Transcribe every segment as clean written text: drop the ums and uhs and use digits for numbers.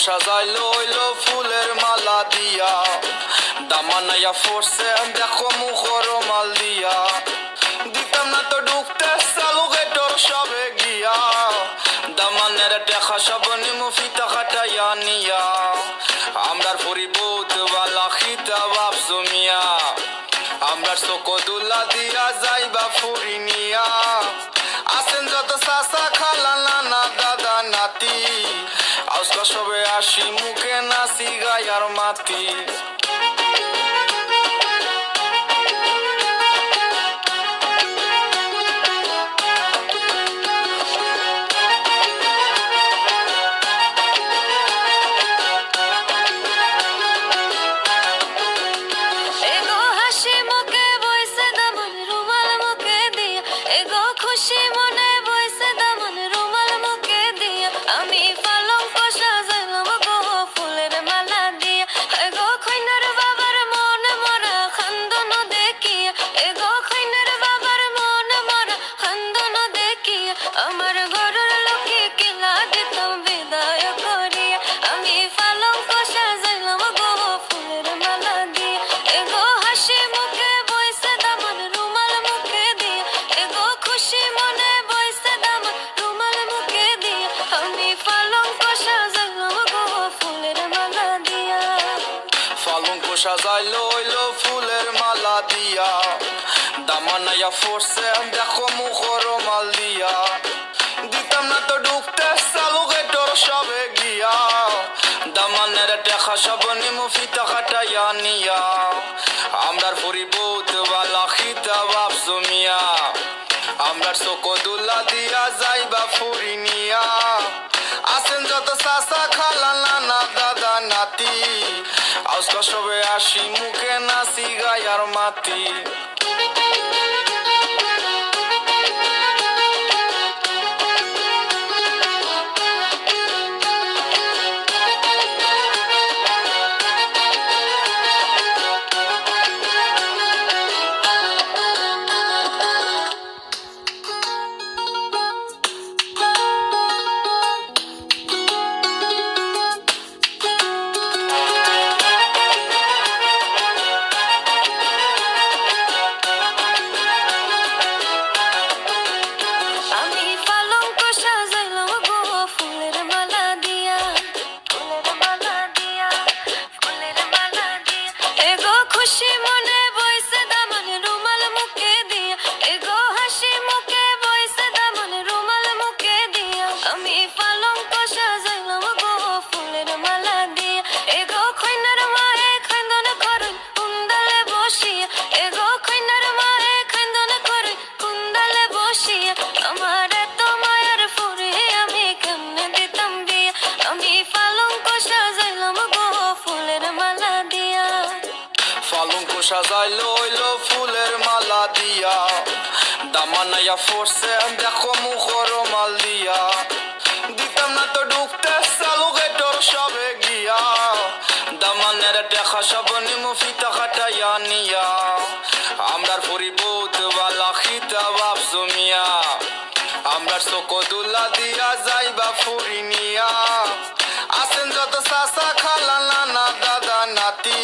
সাজাইলো হইলো ফুলের মালা দিয়া, দামানাইয়া ফোরছে দেখো মুখর মাল দিয়া। দিতাম না তো ঢুকতে চালু গেটর সবে গিয়া, দামানের দেখা সব নিমু ফিতা খাটাইয়া নিয়া। আমরার পরিবৌত বালা খিতা বাপ জমিয়া, আমরার চকদুল্লা দিয়া যাইবা ফুরি নিয়া। আসেন যত চাচা খালা নানা দাদা নাতি, আজকা সবে আসি মুখে নাচি গায়ার মাতি। খুশি মনে বইছে দামন রুমাল মুখে দিয়া, আমি পালঙ্ক সাজাইলাম গো ফুলের মালা দিয়া। এগো খৈনার বাবার মন মরা খান্দন দেখিয়া, এগো খৈনার বাবার মন মরা খান্দন দেখিয়া, আমার ঘরের লোকে কিলা দিতাম বিদায় করিয়া। আমি পালঙ্ক সাজাইলাম গো ফুলের মালা দিয়া, এগো হাসি মুখে বইছে দামন রুমাল মুখে দিয়া, এগো খুশি মনে বইছে দামন রুমাল মুখে দিয়া, আমি পালঙ্ক সাজাইলাম গো ফুলের মালা দিয়া। পালঙ্ক সাজাইলো হইলো ফুলের মালা দিয়া, দামানাইয়া ফোরছে দেখো মুখর মাল দিয়া। দিতাম না তো ঢুকতে চালু গেটর সবে গিয়া, দামানের দেখা সব নিমু ফিতা খাটাইয়া নিয়া। আমরার পরিবৌত বালা খিতা বাপ জমিয়া, আমরার চকদুল্লা দিয়া যাইবা ফুরি নিয়া। আসেন যত চাচা খালা নানা দাদা নাতি, আজকা সবে আসি মুখে নাচি গায়ার মাতি। খুশি মনে বইছে দামন রুমাল মুখে দিয়া, এগো হাসি মুখে বইছে দামন রুমাল মুখে দিয়া, আমি পালঙ্ক সাজাইলাম গো ফুলের মালা দিয়া। এগো খৈনার মায়ে খান্দন করুন কুন্দালে বসিয়া, এগো খৈনার মায়ে খান্দন করুন কুন্দালে বসিয়া, আমার এত মায়ার ফুরে আমি কেমনে দিতাম বিয়া। আমি পালঙ্ক সাজাইলাম গো ফুলের মালা দিয়া। পালঙ্ক সাজাইলো হইলো ফুলের মালা দিয়া, দামানাইয়া ফোরছে দেখো মুখর মাল দিয়া। দিতাম না তো ঢুকতে চালু গেটর সবে গিয়া, দামানের দেখা সব নিমু ফিতা খাটাইয়া নিয়া। আমরার পরিবৌত বালা খিতা বাপ জমিয়া, আমরার চকদুল্লা দিয়া যাইবা ফুরি নিয়া। আসেন যত চাচা খালা নানা দাদা নাতি,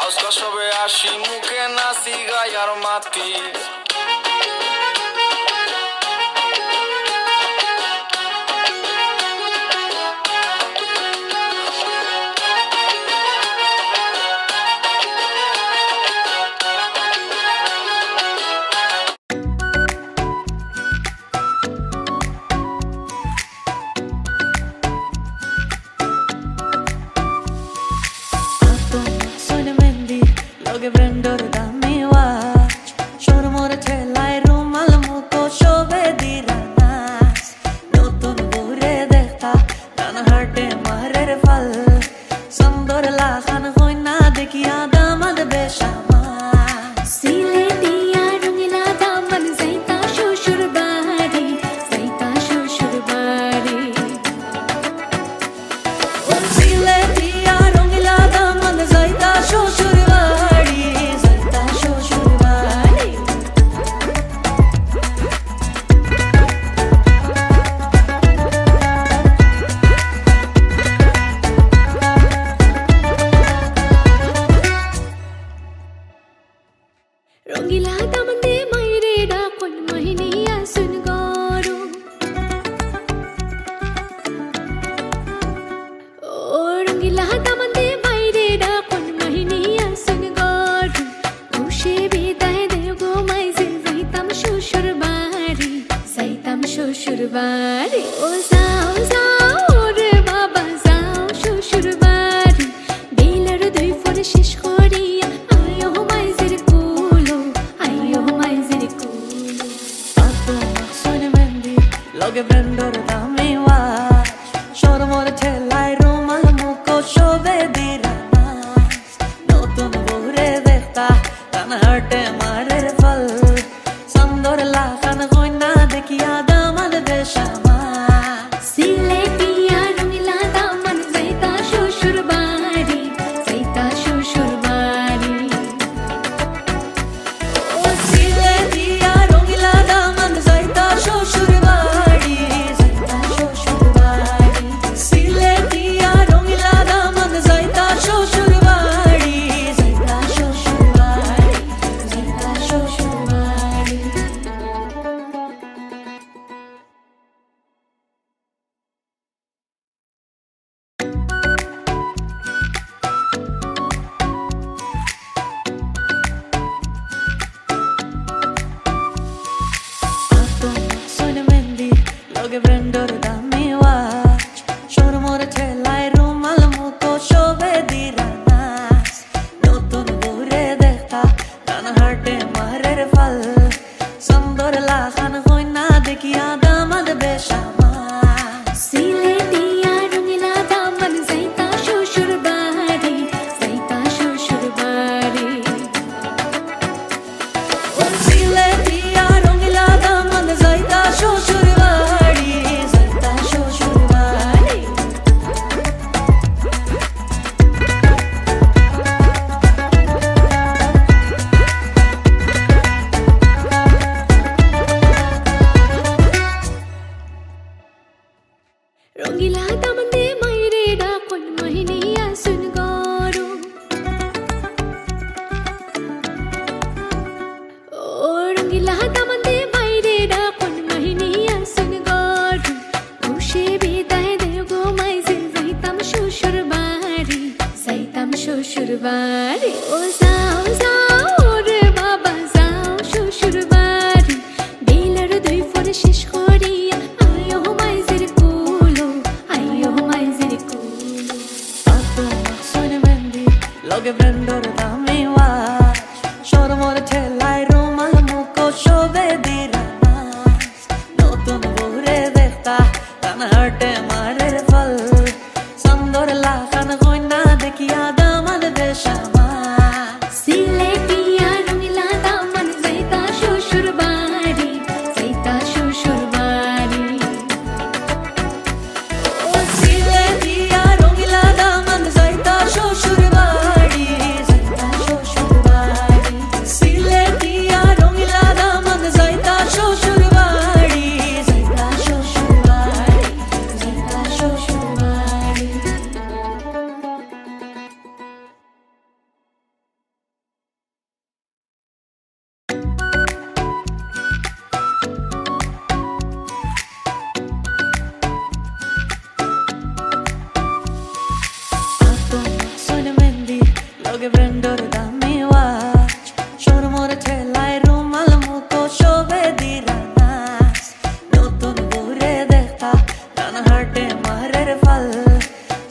আজকা সবে আসি মুখে নাচি গায়ার মাতি। Loge brendor da mi watch, shor mor thelai rumal muko shobe diranas, notun bure dekhta dan harte marer fal, sandor la khan hoina dekhiya damad beshama, siletiya rungila daman zaita shushur bari, zaita shushur bari, siletiya rungila daman zaita shushur bari. বাড়ি ও যাও যাও রে বাবা যাও শ্বশুর বাড়ি বেলার দুই ফোর শেষ করিয়া আয়ো মাইজের কুলো আয়ো মাইজের কুলো Fatto sono mendi Logge brendor da mi watch Shor mor thelai rumal muko shobe diranas Notun bure dekhta tan harte marer fal Sandor la khan goina dekhiya daman beshama সিলেটিয়া Rangeela Daman যাইতা শ্বশুর বাড়ি যাইতা শ্বশুর বাড়ি O siletiya rongila daman zaita shoshur badi zaita shoshur badi siletiya rongila daman zaita shoshur badi zaita shoshur badi zaita shoshur badi Fatto sono mendi Logge brendor da mi watch Shor mor thelai rumal muko shobe diranas Notun bure dekhta tan harte marer fal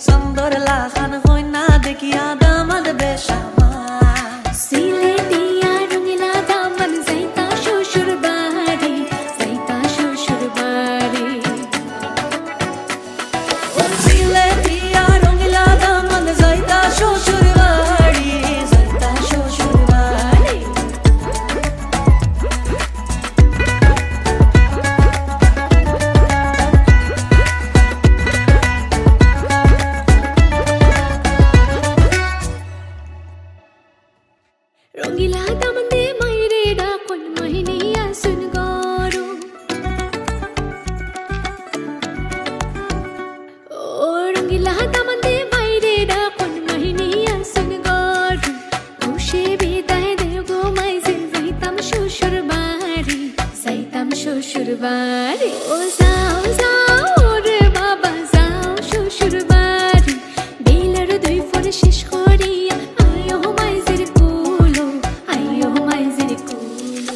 Sandor la khan goina dekhiya damad beshama সিলেটিয়া Rangeela Daman যাইতা শ্বশুর বাড়ি যাইতা শ্বশুর বাড়ি O siletiya rongila daman zaita shoshur badi zaita shoshur badi Rangeela Daman দে মাইরে ডাকন মহিনিয়া সুন গরু ও রঙিলা দামন দে মাইরে ডাকন মহিনিয়া সুন গরু খুশি বিদায় দে গো মাইজে যাইতাম শ্বশুর বাড়ি যাইতাম শ্বশুর বাড়ি ও যাও যাও রে বাবা যাও শ্বশুর বাড়ি বেলার দুই ফোর শেষ করিয়া আয়ো মাইজের কুলো আয়ো মাইজের কুলো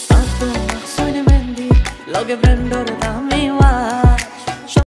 Fatto sono mendi Logge brendor da